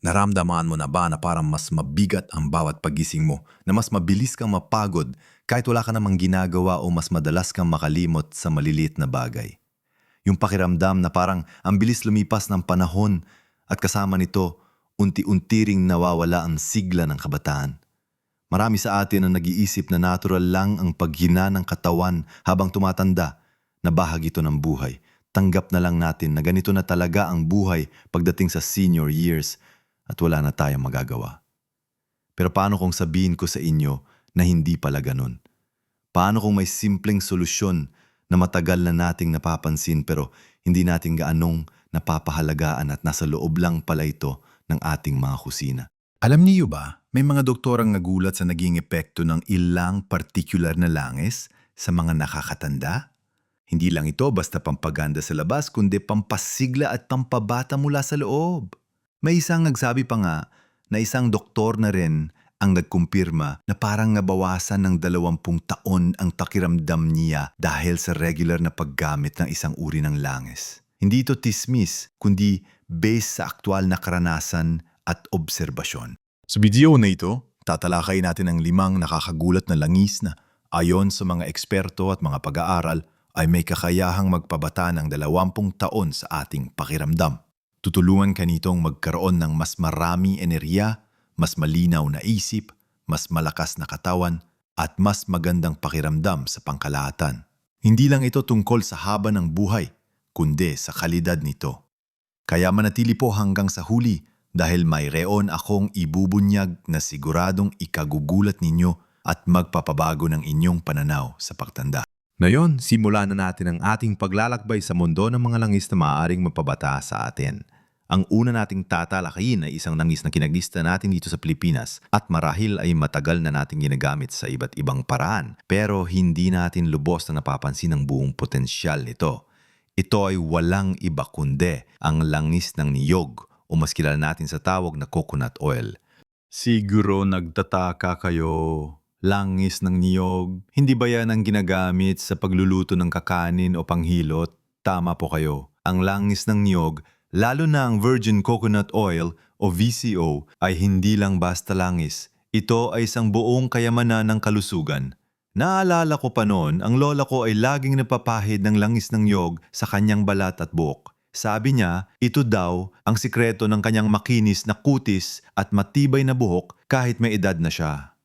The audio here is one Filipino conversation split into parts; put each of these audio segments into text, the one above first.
Naramdaman mo na ba na parang mas mabigat ang bawat pagising mo, na mas mabilis kang mapagod kahit wala ka namang ginagawa o mas madalas kang makalimot sa maliliit na bagay? Yung pakiramdam na parang ang bilis lumipas ng panahon at kasama nito, unti-unti ring nawawala ang sigla ng kabataan. Marami sa atin ang nag-iisip na natural lang ang paghina ng katawan habang tumatanda, na bahagi ito ng buhay. Tanggap na lang natin na ganito na talaga ang buhay pagdating sa senior years at wala na tayong magagawa. Pero paano kung sabihin ko sa inyo na hindi pala ganun? Paano kung may simpleng solusyon na matagal na nating napapansin pero hindi natin gaanong napapahalagaan at nasa loob lang pala ito ng ating mga kusina? Alam niyo ba, may mga doktorang nagulat sa naging epekto ng ilang partikular na langis sa mga nakakatanda? Hindi lang ito basta pampaganda sa labas kundi pampasigla at pampabata mula sa loob. May isang nagsabi pa nga na isang doktor na rin ang nagkumpirma na parang nabawasan ng 20 taon ang pakiramdam niya dahil sa regular na paggamit ng isang uri ng langis. Hindi ito tismis, kundi based sa aktwal na karanasan at obserbasyon. Sa video na ito, tatalakay natin ang 5 nakakagulat na langis na ayon sa mga eksperto at mga pag-aaral ay may kakayahang magpabata ng 20 taon sa ating pakiramdam. Tutulungan ka nitong magkaroon ng mas marami enerhiya, mas malinaw na isip, mas malakas na katawan, at mas magandang pakiramdam sa pangkalahatan. Hindi lang ito tungkol sa haba ng buhay, kundi sa kalidad nito. Kaya manatili po hanggang sa huli dahil mayroon akong ibubunyag na siguradong ikagugulat ninyo at magpapabago ng inyong pananaw sa pagtanda. Ngayon, simulan na natin ang ating paglalakbay sa mundo ng mga langis na maaaring mapabata sa atin. Ang una nating tatalakayin ay isang langis na kinaglista natin dito sa Pilipinas at marahil ay matagal na nating ginagamit sa iba't ibang paraan pero hindi natin lubos na napapansin ang buong potensyal nito. Ito ay walang iba kundi ang langis ng niyog o mas kilala natin sa tawag na coconut oil. Siguro nagtataka kayo. Langis ng niyog, hindi ba yan ang ginagamit sa pagluluto ng kakanin o panghilot? Tama po kayo. Ang langis ng niyog, lalo na ang virgin coconut oil o VCO, ay hindi lang basta langis. Ito ay isang buong kayamanan ng kalusugan. Naalala ko pa noon, ang lola ko ay laging napapahid ng langis ng niyog sa kanyang balat at buhok. Sabi niya, ito daw ang sikreto ng kanyang makinis na kutis at matibay na buhok kahit may edad na siya.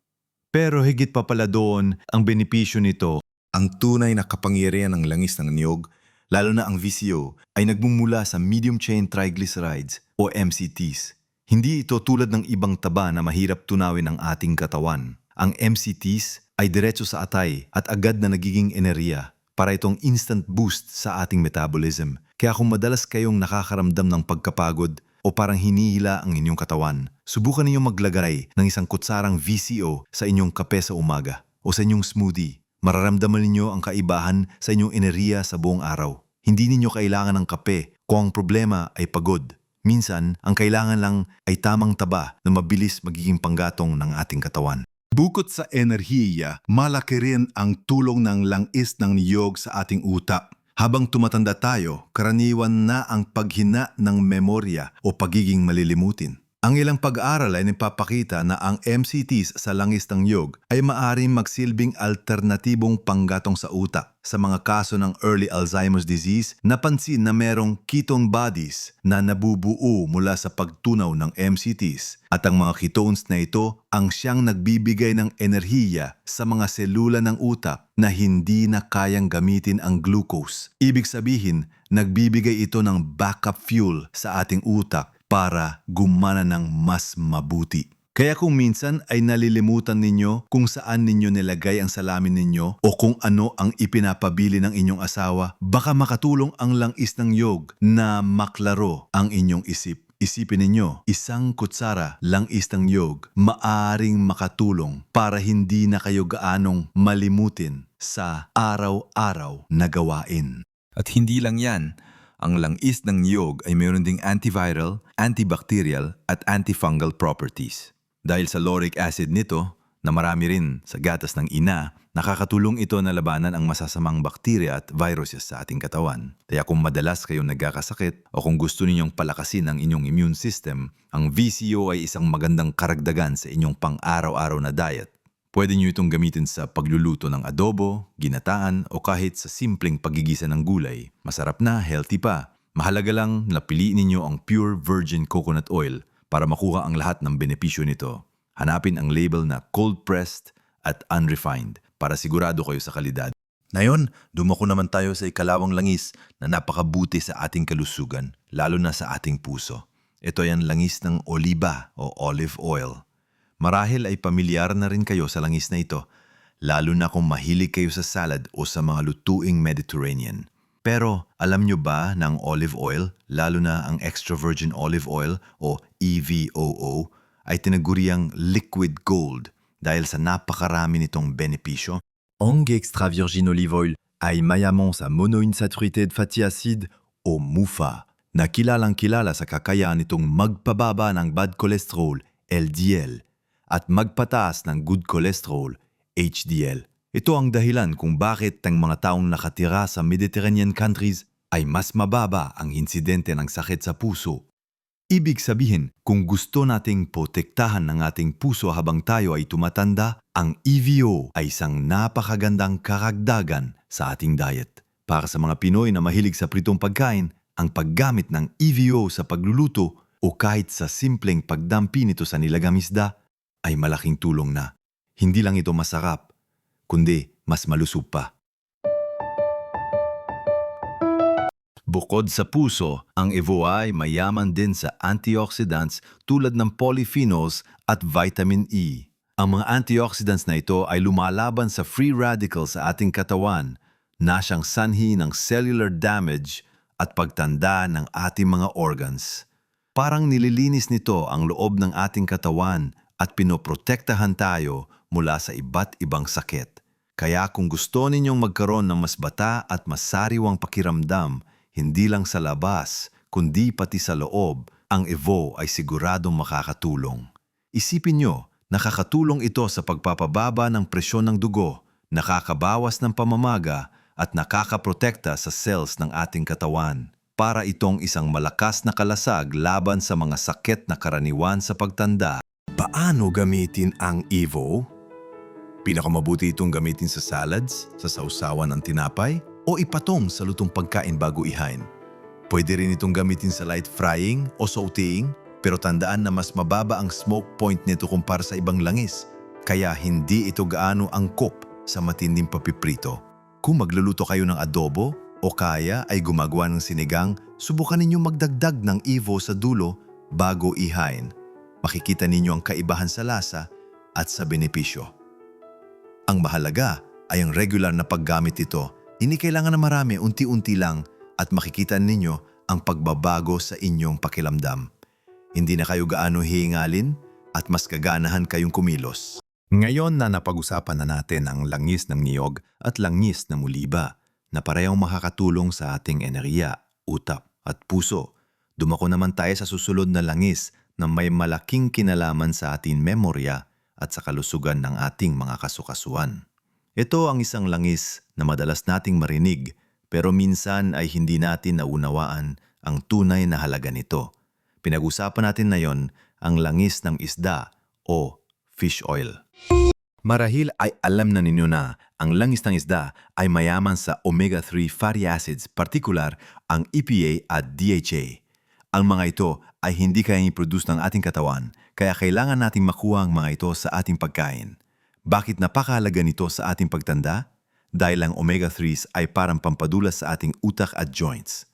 Pero higit pa pala doon ang benepisyo nito. Ang tunay na kapangyarihan ng langis ng niyog, lalo na ang VCO, ay nagmumula sa medium chain triglycerides o MCTs. Hindi ito tulad ng ibang taba na mahirap tunawin ang ating katawan. Ang MCTs ay diretso sa atay at agad na nagiging enerhiya para itong instant boost sa ating metabolism. Kaya kung madalas kayong nakakaramdam ng pagkapagod o parang hinihila ang inyong katawan, subukan ninyong maglagay ng isang kutsarang VCO sa inyong kape sa umaga o sa inyong smoothie. Mararamdaman ninyo ang kaibahan sa inyong enerhiya sa buong araw. Hindi ninyo kailangan ng kape kung ang problema ay pagod. Minsan, ang kailangan lang ay tamang taba na mabilis magiging panggatong ng ating katawan. Bukod sa enerhiya, malaki rin ang tulong ng langis ng niyog sa ating utak. Habang tumatanda tayo, karaniwan na ang paghina ng memorya o pagiging malilimutin. Ang ilang pag-aaral ay nagpapakita na ang MCTs sa langis ng niyog ay maaaring magsilbing alternatibong panggatong sa utak. Sa mga kaso ng early Alzheimer's disease, napansin na merong ketone bodies na nabubuo mula sa pagtunaw ng MCTs. At ang mga ketones na ito ang siyang nagbibigay ng enerhiya sa mga selula ng utak na hindi na kayang gamitin ang glucose. Ibig sabihin, nagbibigay ito ng backup fuel sa ating utak para gumana ng mas mabuti. Kaya kung minsan ay nalilimutan ninyo kung saan ninyo nilagay ang salamin ninyo o kung ano ang ipinapabili ng inyong asawa, baka makatulong ang langis ng niyog na maklaro ang inyong isip. Isipin ninyo, isang kutsara langis ng niyog maaring makatulong para hindi na kayo gaanong malimutin sa araw-araw na gawain. At hindi lang yan. Ang langis ng niyog ay mayroon ding antiviral, antibacterial at antifungal properties. Dahil sa lauric acid nito, na marami rin sa gatas ng ina, nakakatulong ito na labanan ang masasamang bakterya at viruses sa ating katawan. Kaya kung madalas kayong nagkakasakit o kung gusto ninyong palakasin ang inyong immune system, ang VCO ay isang magandang karagdagan sa inyong pang-araw-araw na diet. Pwede niyo itong gamitin sa pagluluto ng adobo, ginataan o kahit sa simpleng pagigisa ng gulay. Masarap na, healthy pa. Mahalaga lang na piliin ninyo ang pure virgin coconut oil para makuha ang lahat ng benepisyo nito. Hanapin ang label na cold-pressed at unrefined para sigurado kayo sa kalidad. Ngayon, dumako naman tayo sa ikalawang langis na napakabuti sa ating kalusugan, lalo na sa ating puso. Ito ay ang langis ng oliba o olive oil. Marahil ay pamilyar na rin kayo sa langis na ito, lalo na kung mahilig kayo sa salad o sa mga lutuing Mediterranean. Pero alam nyo ba na ang olive oil, lalo na ang extra virgin olive oil o EVOO, ay tinaguriang liquid gold dahil sa napakarami nitong benepisyo? Ang extra virgin olive oil ay mayaman sa monounsaturated fatty acid o MUFA na kilalang-kilala sa kakayahan nitong magpababa ng bad cholesterol LDL at magpataas ng good cholesterol HDL. Ito ang dahilan kung bakit ang mga taong nakatira sa Mediterranean countries ay mas mababa ang insidente ng sakit sa puso. Ibig sabihin, kung gusto nating protektahan ng ating puso habang tayo ay tumatanda, ang EVO ay isang napakagandang karagdagan sa ating diet. Para sa mga Pinoy na mahilig sa pritong pagkain, ang paggamit ng EVO sa pagluluto o kahit sa simpleng pagdampi nito sa nilagang isda ay malaking tulong na. Hindi lang ito masarap, kundi mas malusog pa. Bukod sa puso, ang EVO ay mayaman din sa antioxidants tulad ng polyphenols at vitamin E. Ang mga antioxidants na ito ay lumalaban sa free radicals sa ating katawan na siyang sanhi ng cellular damage at pagtanda ng ating mga organs. Parang nililinis nito ang loob ng ating katawan at pinoprotektahan tayo mula sa iba't ibang sakit. Kaya kung gusto ninyong magkaroon ng mas bata at mas sariwang pakiramdam, hindi lang sa labas, kundi pati sa loob, ang EVO ay siguradong makakatulong. Isipin nyo, nakakatulong ito sa pagpapababa ng presyon ng dugo, nakakabawas ng pamamaga, at nakakaprotekta sa cells ng ating katawan. Para itong isang malakas na kalasag laban sa mga sakit na karaniwan sa pagtanda. Paano gamitin ang EVO? Pinakamabuti itong gamitin sa salads, sa sausawan ng tinapay, o ipatong sa lutong pagkain bago ihain. Pwede rin itong gamitin sa light frying o sauteing, pero tandaan na mas mababa ang smoke point nito kumpara sa ibang langis, kaya hindi ito gaano angkop sa matinding papiprito. Kung magluluto kayo ng adobo o kaya ay gumagawa ng sinigang, subukan ninyong magdagdag ng EVO sa dulo bago ihain. Makikita ninyo ang kaibahan sa lasa at sa benepisyo. Ang mahalaga ay ang regular na paggamit ito. Hindi kailangan na marami, unti-unti lang at makikita ninyo ang pagbabago sa inyong pakiramdam. Hindi na kayo gaano hihingalin at mas kaganahan kayong kumilos. Ngayon na napag-usapan na natin ang langis ng niyog at langis ng uliba na parehong makakatulong sa ating enerhiya, utak at puso, dumako naman tayo sa susunod na langis na may malaking kinalaman sa ating memorya at sa kalusugan ng ating mga kasukasuan. Ito ang isang langis na madalas nating marinig pero minsan ay hindi natin naunawaan ang tunay na halaga nito. Pinag-usapan natin ngayon ang langis ng isda o fish oil. Marahil ay alam na ninyo na ang langis ng isda ay mayaman sa omega-3 fatty acids, partikular ang EPA at DHA. Ang mga ito ay hindi kayang i-produce ng ating katawan, kaya kailangan nating makuha ang mga ito sa ating pagkain. Bakit napakahalaga nito sa ating pagtanda? Dahil ang omega-3s ay parang pampadulas sa ating utak at joints.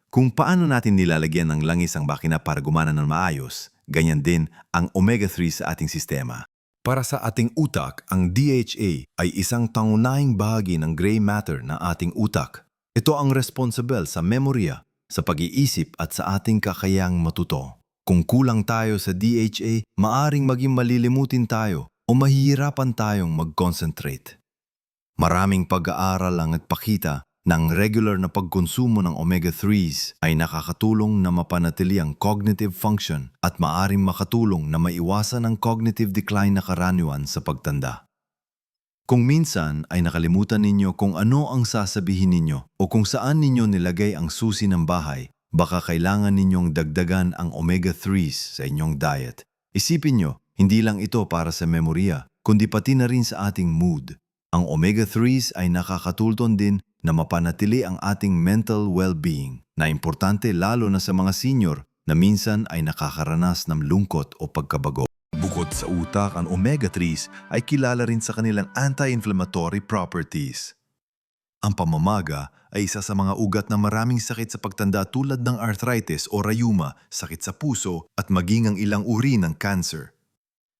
Kung paano natin nilalagyan ng langis ang makina para gumana ng maayos, ganyan din ang omega-3 sa ating sistema. Para sa ating utak, ang DHA ay isang pangunahing bahagi ng gray matter ng ating utak. Ito ang responsible sa memorya, sa pag-iisip at sa ating kakayang matuto. Kung kulang tayo sa DHA, maaring maging malilimutin tayo o mahihirapan tayong mag-concentrate. Maraming pag-aaral ang nagpakita ng regular na pagkonsumo ng omega-3s ay nakakatulong na mapanatili ang cognitive function at maaring makatulong na maiwasan ang cognitive decline na karaniwan sa pagtanda. Kung minsan ay nakalimutan ninyo kung ano ang sasabihin ninyo o kung saan ninyo nilagay ang susi ng bahay, baka kailangan ninyong dagdagan ang omega-3s sa inyong diet. Isipin nyo, hindi lang ito para sa memorya, kundi pati na rin sa ating mood. Ang omega-3s ay nakakatulong din na mapanatili ang ating mental well-being, na importante lalo na sa mga senior na minsan ay nakakaranas ng lungkot o pagkabago. Bukod sa utak, ang omega-3s ay kilala rin sa kanilang anti-inflammatory properties. Ang pamamaga ay isa sa mga ugat na maraming sakit sa pagtanda tulad ng arthritis o rheuma, sakit sa puso at maging ang ilang uri ng cancer.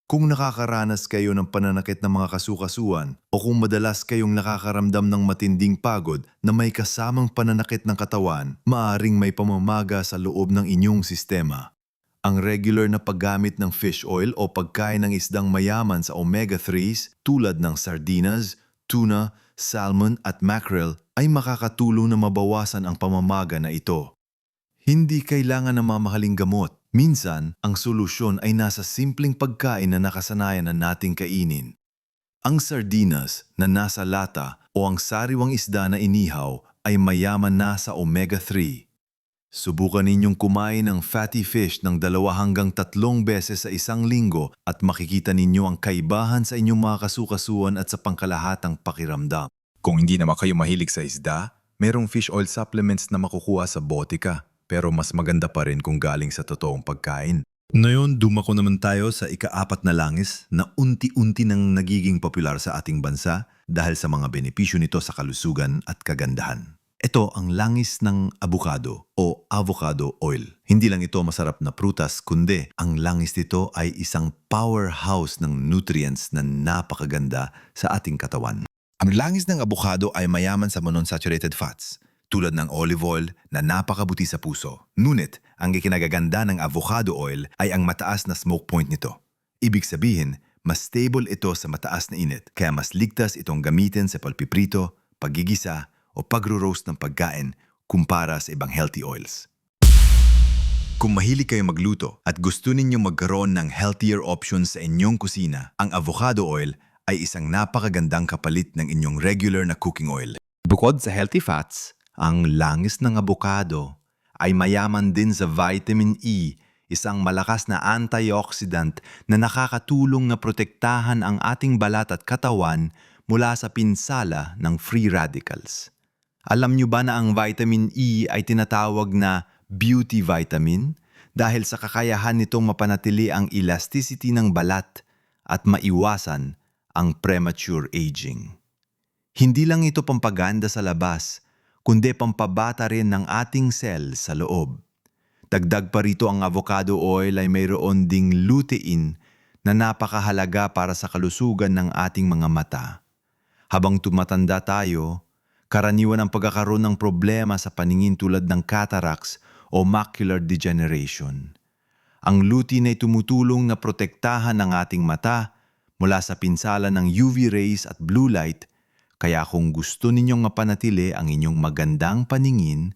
Kung nakakaranas kayo ng pananakit ng mga kasukasuan o kung madalas kayong nakakaramdam ng matinding pagod na may kasamang pananakit ng katawan, maaring may pamamaga sa loob ng inyong sistema. Ang regular na paggamit ng fish oil o pagkain ng isdang mayaman sa omega-3s tulad ng sardinas, tuna, salmon at mackerel ay makakatulong na mabawasan ang pamamaga na ito. Hindi kailangan ng mamahaling gamot. Minsan, ang solusyon ay nasa simpleng pagkain na nakasanayan na nating kainin. Ang sardinas na nasa lata o ang sariwang isda na inihaw ay mayaman na sa omega-3. Subukan ninyong kumain ng fatty fish ng 2 hanggang 3 beses sa isang linggo at makikita ninyo ang kaibahan sa inyong mga kasukasuan at sa pangkalahatang pakiramdam. Kung hindi naman kayo mahilig sa isda, merong fish oil supplements na makukuha sa botika, pero mas maganda pa rin kung galing sa totoong pagkain. Ngayon, dumako naman tayo sa ika-4 na langis na unti-unti nang nagiging popular sa ating bansa dahil sa mga benepisyo nito sa kalusugan at kagandahan. Ito ang langis ng avocado o avocado oil. Hindi lang ito masarap na prutas, kundi ang langis nito ay isang powerhouse ng nutrients na napakaganda sa ating katawan. Ang langis ng avocado ay mayaman sa monounsaturated fats, tulad ng olive oil na napakabuti sa puso. Ngunit, ang ikinagaganda ng avocado oil ay ang mataas na smoke point nito. Ibig sabihin, mas stable ito sa mataas na init, kaya mas ligtas itong gamitin sa pagpiprito, paggigisa, o pagro-roast ng pagkain kumpara sa ibang healthy oils. Kung mahilig kayo magluto at gusto ninyong magkaroon ng healthier options sa inyong kusina, ang avocado oil ay isang napakagandang kapalit ng inyong regular na cooking oil. Bukod sa healthy fats, ang langis ng avocado ay mayaman din sa vitamin E, isang malakas na antioxidant na nakakatulong na protektahan ang ating balat at katawan mula sa pinsala ng free radicals. Alam nyo ba na ang vitamin E ay tinatawag na beauty vitamin dahil sa kakayahan nitong mapanatili ang elasticity ng balat at maiwasan ang premature aging. Hindi lang ito pampaganda sa labas, kundi pampabata rin ng ating cell sa loob. Dagdag pa rito ang avocado oil ay mayroon ding lutein na napakahalaga para sa kalusugan ng ating mga mata. Habang tumatanda tayo, karaniwan ang pagkakaroon ng problema sa paningin tulad ng cataracts o macular degeneration. Ang lutein ay tumutulong na protektahan ang ating mata mula sa pinsala ng UV rays at blue light, kaya kung gusto ninyong mapanatili ang inyong magandang paningin,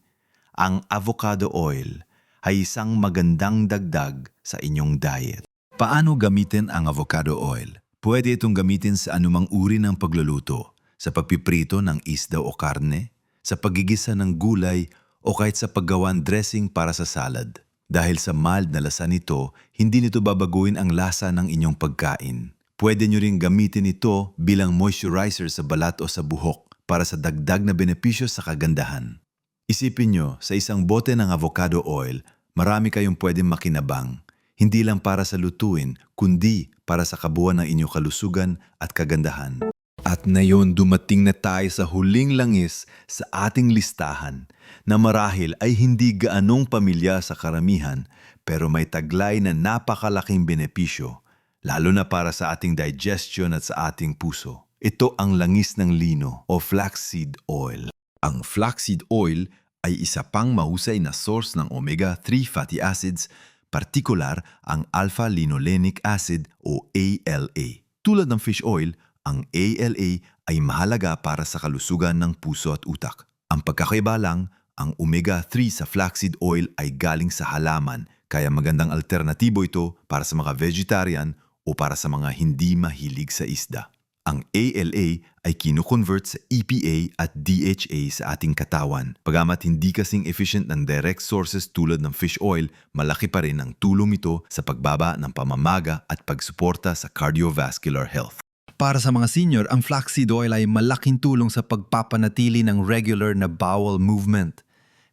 ang avocado oil ay isang magandang dagdag sa inyong diet. Paano gamitin ang avocado oil? Pwede itong gamitin sa anumang uri ng pagluluto, sa pagpiprito ng isda o karne, sa paggigisa ng gulay o kahit sa paggawan dressing para sa salad. Dahil sa mild na lasa nito, hindi nito babaguhin ang lasa ng inyong pagkain. Pwede nyo ring gamitin ito bilang moisturizer sa balat o sa buhok para sa dagdag na benepisyo sa kagandahan. Isipin nyo, sa isang bote ng avocado oil, marami kayong pwedeng makinabang. Hindi lang para sa lutuin, kundi para sa kabuuan ng inyong kalusugan at kagandahan. At ngayon dumating na tayo sa huling langis sa ating listahan na marahil ay hindi gaanong pamilya sa karamihan pero may taglay na napakalaking benepisyo, lalo na para sa ating digestion at sa ating puso. Ito ang langis ng lino o flaxseed oil. Ang flaxseed oil ay isa pang mahusay na source ng omega-3 fatty acids, partikular ang alpha-linolenic acid o ALA. Tulad ng fish oil, ang ALA ay mahalaga para sa kalusugan ng puso at utak. Ang pagkakaiba lang, ang omega-3 sa flaxseed oil ay galing sa halaman, kaya magandang alternatibo ito para sa mga vegetarian o para sa mga hindi mahilig sa isda. Ang ALA ay kino-convert sa EPA at DHA sa ating katawan. Pagamat hindi kasing efficient ng direct sources tulad ng fish oil, malaki pa rin ang tulong ito sa pagbaba ng pamamaga at pagsuporta sa cardiovascular health. Para sa mga senior, ang flaxseed oil ay malaking tulong sa pagpapanatili ng regular na bowel movement.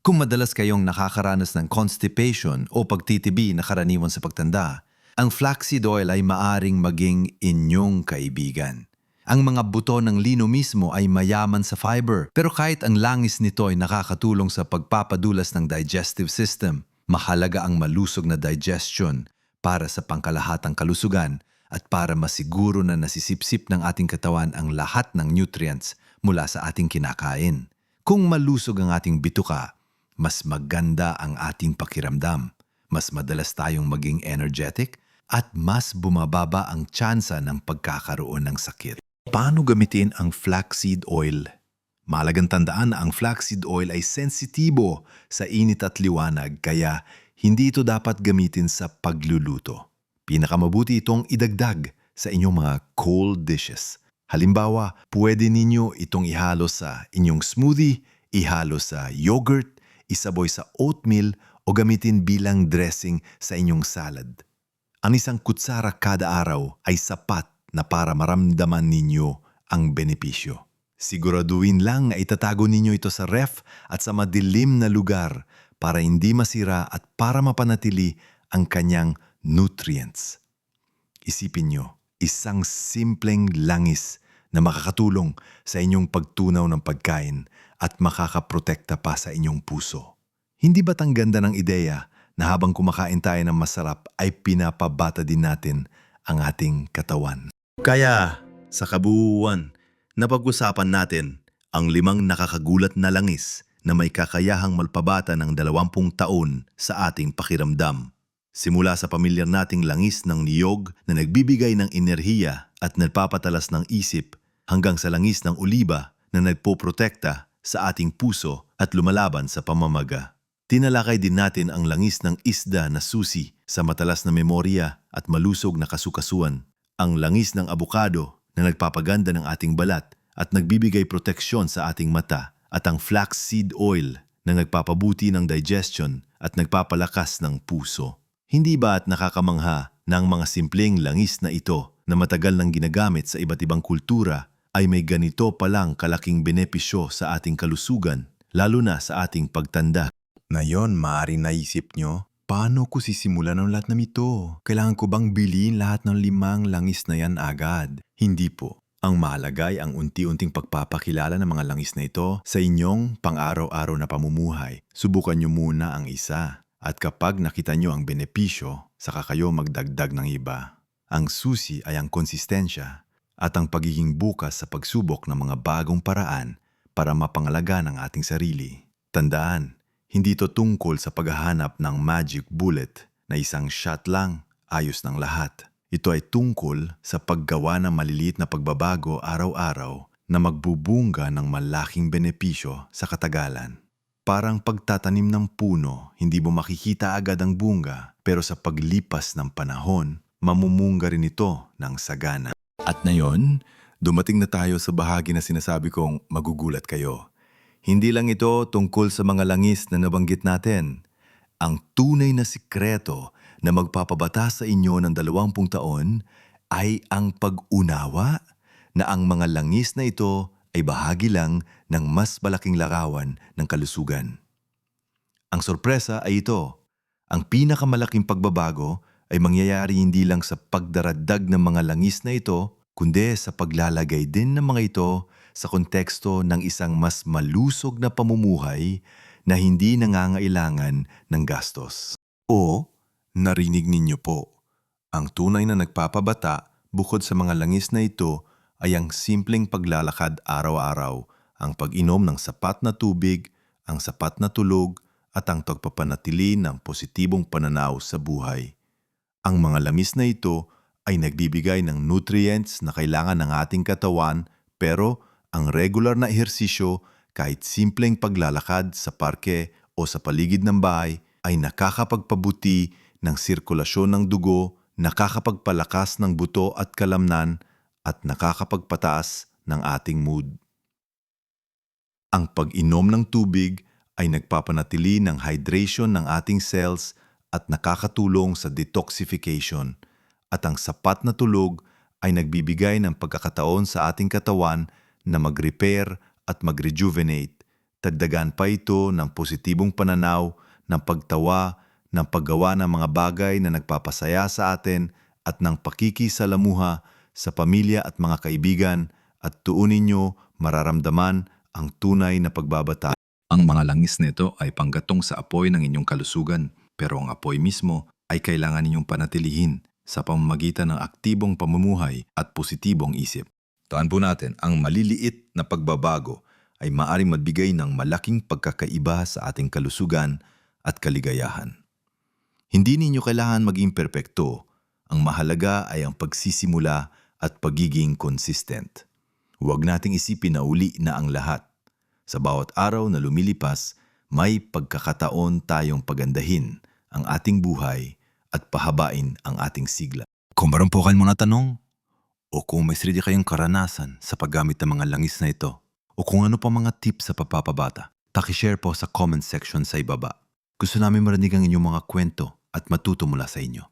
Kung madalas kayong nakakaranas ng constipation o pagtitibi na karaniwan sa pagtanda, ang flaxseed oil ay maaring maging inyong kaibigan. Ang mga buto ng lino mismo ay mayaman sa fiber, pero kahit ang langis nito ay nakakatulong sa pagpapadulas ng digestive system, mahalaga ang malusog na digestion para sa pangkalahatang kalusugan at para masiguro na nasisipsip ng ating katawan ang lahat ng nutrients mula sa ating kinakain. Kung malusog ang ating bituka, mas maganda ang ating pakiramdam, mas madalas tayong maging energetic at mas bumababa ang tsansa ng pagkakaroon ng sakit. Paano gamitin ang flaxseed oil? Mahalagang tandaan na ang flaxseed oil ay sensitibo sa init at liwanag kaya hindi ito dapat gamitin sa pagluluto. Pinakamabuti itong idagdag sa inyong mga cold dishes. Halimbawa, pwede ninyo itong ihalo sa inyong smoothie, ihalo sa yogurt, isaboy sa oatmeal o gamitin bilang dressing sa inyong salad. Ang isang kutsara kada araw ay sapat na para maramdaman ninyo ang benepisyo. Siguraduhin lang na itatago ninyo ito sa ref at sa madilim na lugar para hindi masira at para mapanatili ang kanyang nutrients. Isipin nyo, isang simpleng langis na makakatulong sa inyong pagtunaw ng pagkain at makakaprotekta pa sa inyong puso. Hindi ba't ang ganda ng ideya na habang kumakain tayo ng masarap ay pinapabata din natin ang ating katawan? Kaya, sa kabuuan, napag-usapan natin ang 5 nakakagulat na langis na may kakayahang malpabata ng 20 taon sa ating pakiramdam. Simula sa pamilyar nating langis ng niyog na nagbibigay ng enerhiya at nagpapatalas ng isip hanggang sa langis ng oliba na nagpoprotekta sa ating puso at lumalaban sa pamamaga. Tinalakay din natin ang langis ng isda na susi sa matalas na memorya at malusog na kasukasuan. Ang langis ng abukado na nagpapaganda ng ating balat at nagbibigay proteksyon sa ating mata at ang flaxseed oil na nagpapabuti ng digestion at nagpapalakas ng puso. Hindi ba at nakakamangha na ang mga simpleng langis na ito na matagal nang ginagamit sa iba't ibang kultura ay may ganito palang kalaking benepisyo sa ating kalusugan, lalo na sa ating pagtanda? Ngayon, maaaring naisip nyo, paano ko sisimulan ang lahat ng ito? Kailangan ko bang bilhin lahat ng 5 langis na yan agad? Hindi po. Ang mahalaga ay ang unti-unting pagpapakilala ng mga langis na ito sa inyong pang-araw-araw na pamumuhay. Subukan nyo muna ang isa. At kapag nakita nyo ang benepisyo, saka kayo magdagdag ng iba. Ang susi ay ang konsistensya at ang pagiging bukas sa pagsubok ng mga bagong paraan para mapangalaga ng ating sarili. Tandaan, hindi ito tungkol sa paghahanap ng magic bullet na isang shot lang, ayos ng lahat. Ito ay tungkol sa paggawa ng maliliit na pagbabago araw-araw na magbubunga ng malaking benepisyo sa katagalan. Parang pagtatanim ng puno, hindi mo makikita agad ang bunga, pero sa paglipas ng panahon, mamumunga rin ito ng sagana. At ngayon, dumating na tayo sa bahagi na sinasabi kong magugulat kayo. Hindi lang ito tungkol sa mga langis na nabanggit natin. Ang tunay na sikreto na magpapabata sa inyo ng 20 taon ay ang pag-unawa na ang mga langis na ito ay bahagi lang ng mas malaking larawan ng kalusugan. Ang sorpresa ay ito. Ang pinakamalaking pagbabago ay mangyayari hindi lang sa pagdaradag ng mga langis na ito, kundi sa paglalagay din ng mga ito sa konteksto ng isang mas malusog na pamumuhay na hindi nangangailangan ng gastos. O, narinig ninyo po, ang tunay na nagpapabata bukod sa mga langis na ito ay ang simpleng paglalakad araw-araw, ang pag-inom ng sapat na tubig, ang sapat na tulog, at ang pagpapanatili ng positibong pananaw sa buhay. Ang mga langis na ito ay nagbibigay ng nutrients na kailangan ng ating katawan, pero ang regular na ehersisyo, kahit simpleng paglalakad sa parke o sa paligid ng bahay ay nakakapagpabuti ng sirkulasyon ng dugo, nakakapagpalakas ng buto at kalamnan, at nakakapagpataas ng ating mood. Ang pag-inom ng tubig ay nagpapanatili ng hydration ng ating cells at nakakatulong sa detoxification, at ang sapat na tulog ay nagbibigay ng pagkakataon sa ating katawan na mag-repair at mag-rejuvenate. Dagdagan pa ito ng positibong pananaw, ng pagtawa, ng paggawa ng mga bagay na nagpapasaya sa atin at ng pakikisalamuha sa pamilya at mga kaibigan, at tuon ninyo mararamdaman ang tunay na pagbabata. Ang mga langis nito ay panggatong sa apoy ng inyong kalusugan, pero ang apoy mismo ay kailangan ninyong panatilihin sa pamamagitan ng aktibong pamumuhay at positibong isip. Taan po natin, ang maliliit na pagbabago ay maaaring magbigay ng malaking pagkakaiba sa ating kalusugan at kaligayahan. Hindi ninyo kailangan maging perpekto. Ang mahalaga ay ang pagsisimula at pagiging consistent. Huwag nating isipin na uli na ang lahat. Sa bawat araw na lumilipas, may pagkakataon tayong pagandahin ang ating buhay at pahabain ang ating sigla. Kung meron po kayong mga tanong, o kung may sarili kayong karanasan sa paggamit ng mga langis na ito, o kung ano pa mga tips sa pagpapabata, paki-share po sa comment section sa ibaba. Gusto namin marinig ang inyong mga kwento at matuto mula sa inyo.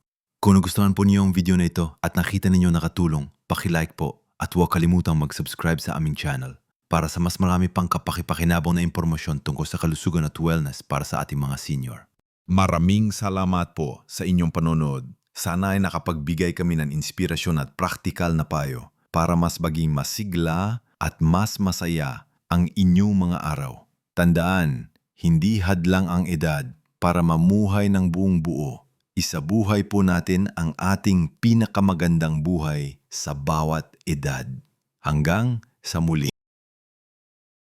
Kung nagustuhan po niyo ang video na ito at nakita ninyo nakatulong, paki-like po at huwag kalimutang mag-subscribe sa aming channel para sa mas marami pang kapakipakinabang na impormasyon tungkol sa kalusugan at wellness para sa ating mga senior. Maraming salamat po sa inyong panonood. Sana ay nakapagbigay kami ng inspirasyon at praktikal na payo para mas maging masigla at mas masaya ang inyong mga araw. Tandaan, hindi hadlang ang edad para mamuhay ng buong buo. Isabuhay po natin ang ating pinakamagandang buhay sa bawat edad. Hanggang sa muli.